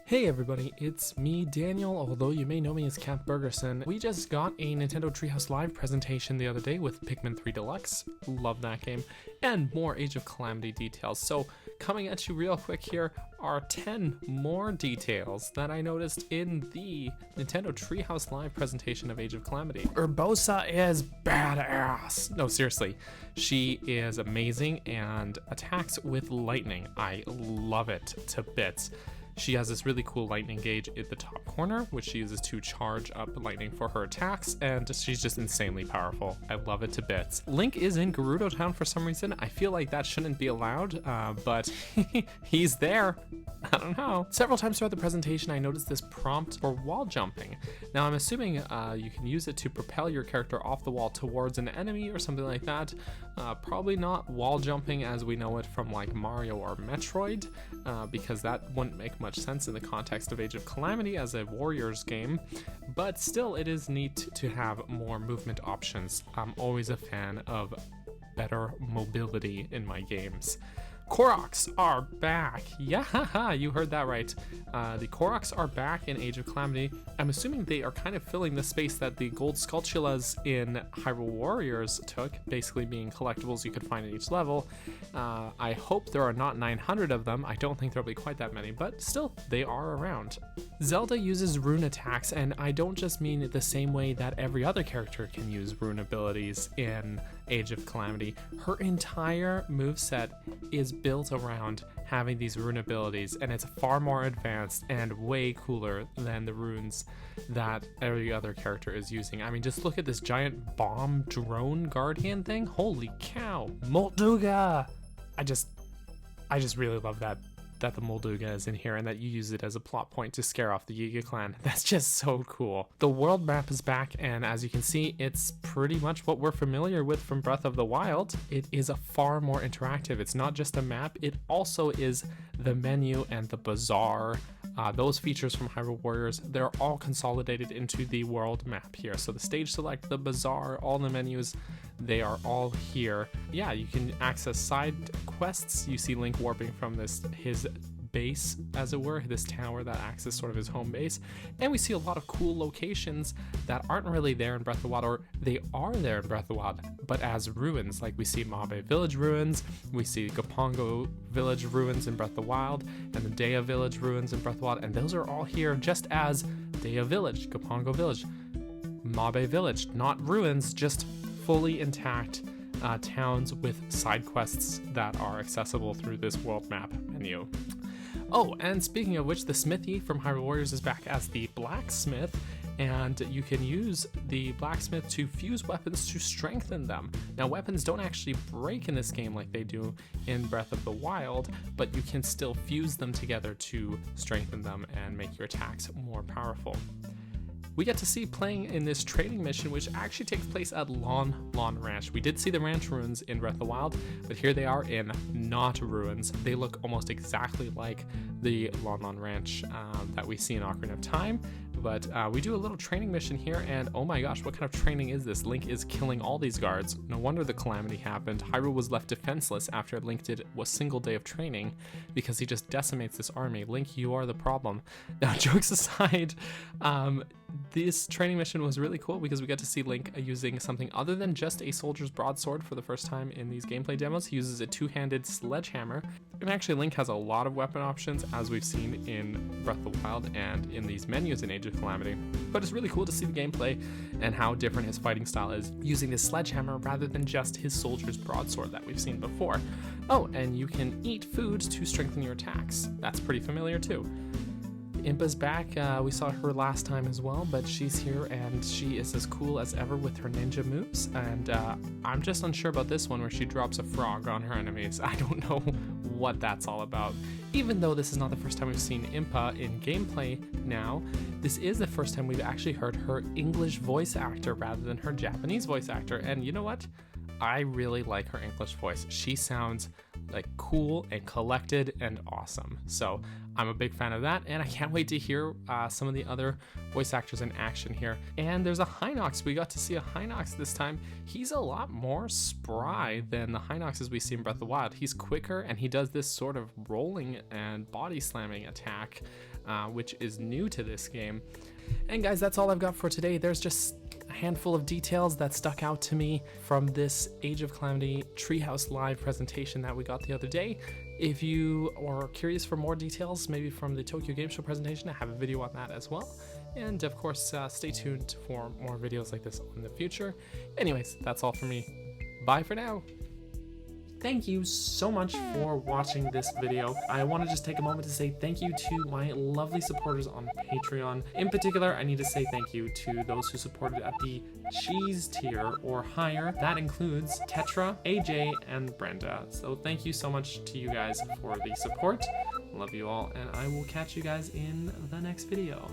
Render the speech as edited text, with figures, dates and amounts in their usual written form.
Hey everybody, it's me, Daniel, although you may know me as Cat Bergerson. We just got a Nintendo Treehouse Live presentation the other day with Pikmin 3 Deluxe, love that game, and more Age of Calamity details. So coming at you real quick here are 10 more details that I noticed in the Nintendo Treehouse Live presentation of Age of Calamity. Urbosa is badass. No, seriously, she is amazing and attacks with lightning. I love it to bits. She has this really cool lightning gauge at the top corner, which she uses to charge up lightning for her attacks, and she's just insanely powerful. I love it to bits. Link is in Gerudo Town for some reason. I feel like that shouldn't be allowed, but he's there. I don't know. Several times throughout the presentation, I noticed this prompt for wall jumping. Now, I'm assuming you can use it to propel your character off the wall towards an enemy or something like that. Probably not wall jumping as we know it from like Mario or Metroid, because that wouldn't make much sense in the context of Age of Calamity as a Warriors game, but still it is neat to have more movement options. I'm always a fan of better mobility in my games. Koroks are back. Yeah, you heard that right. The Koroks are back in Age of Calamity. I'm assuming they are kind of filling the space that the gold Skulltulas in Hyrule Warriors took, basically being collectibles you could find at each level. I hope there are not 900 of them. I don't think there'll be quite that many, but still, they are around. Zelda uses rune attacks, and I don't just mean it the same way that every other character can use rune abilities in Age of Calamity. Her entire moveset is built around having these rune abilities, and it's far more advanced and way cooler than the runes that every other character is using. I mean, just look at this giant bomb drone guardian thing. Holy cow. Molduga! I just really love that the Molduga is in here and that you use it as a plot point to scare off the Yiga clan. That's just so cool. The world map is back, and as you can see, it's pretty much what we're familiar with from Breath of the Wild. It is a far more interactive. It's not just a map, it also is the menu and the bazaar. Those features from Hyrule Warriors, they're all consolidated into the world map here. So the stage select, the bazaar, all the menus, they are all here. Yeah, you can access side quests. You see Link warping from his base, as it were, this tower that acts as sort of his home base. And we see a lot of cool locations that aren't really there in Breath of the Wild, or they are there in Breath of the Wild, but as ruins. Like we see Mabe Village ruins, we see Gapongo Village ruins in Breath of the Wild, and the Dea Village ruins in Breath of the Wild, and those are all here just as Dea Village, Gapongo Village, Mabe Village, not ruins, just fully intact towns with side quests that are accessible through this world map menu. Oh, and speaking of which, the smithy from Hyrule Warriors is back as the blacksmith, and you can use the blacksmith to fuse weapons to strengthen them. Now, weapons don't actually break in this game like they do in Breath of the Wild, but you can still fuse them together to strengthen them and make your attacks more powerful. We get to see playing in this trading mission, which actually takes place at Lon Ranch. We did see the ranch ruins in Breath of the Wild, but here they are in not ruins. They look almost exactly like the Lon Ranch that we see in Ocarina of Time. But we do a little training mission here, and oh my gosh, what kind of training is this? Link is killing all these guards. No wonder the calamity happened. Hyrule was left defenseless after Link did a single day of training because he just decimates this army. Link, you are the problem. Now, jokes aside, this training mission was really cool because we get to see Link using something other than just a soldier's broadsword for the first time in these gameplay demos. He uses a two-handed sledgehammer. And actually, Link has a lot of weapon options, as we've seen in Breath of the Wild and in these menus in Age of Calamity. But it's really cool to see the gameplay and how different his fighting style is using this sledgehammer rather than just his soldier's broadsword that we've seen before. Oh, and you can eat food to strengthen your attacks. That's pretty familiar too. Impa's back. We saw her last time as well, but she's here and she is as cool as ever with her ninja moves. And I'm just unsure about this one where she drops a frog on her enemies. I don't know what that's all about. Even though this is not the first time we've seen Impa in gameplay now, this is the first time we've actually heard her English voice actor rather than her Japanese voice actor. And you know what? I really like her English voice. She sounds like cool and collected and awesome. So I'm a big fan of that, and I can't wait to hear some of the other voice actors in action here. And there's a Hinox. We got to see a Hinox this time. He's a lot more spry than the Hinoxes we see in Breath of the Wild. He's quicker, and he does this sort of rolling and body slamming attack, which is new to this game. And guys, that's all I've got for today. There's just a handful of details that stuck out to me from this Age of Calamity Treehouse live presentation that we got the other day. If you are curious for more details, maybe from the Tokyo Game Show presentation, I have a video on that as well. And of course, stay tuned for more videos like this in the future. Anyways, that's all for me. Bye for now. Thank you so much for watching this video. I want to just take a moment to say thank you to my lovely supporters on Patreon. In particular, I need to say thank you to those who supported at the cheese tier or higher. That includes Tetra, AJ, and Brenda. So thank you so much to you guys for the support. Love you all, and I will catch you guys in the next video.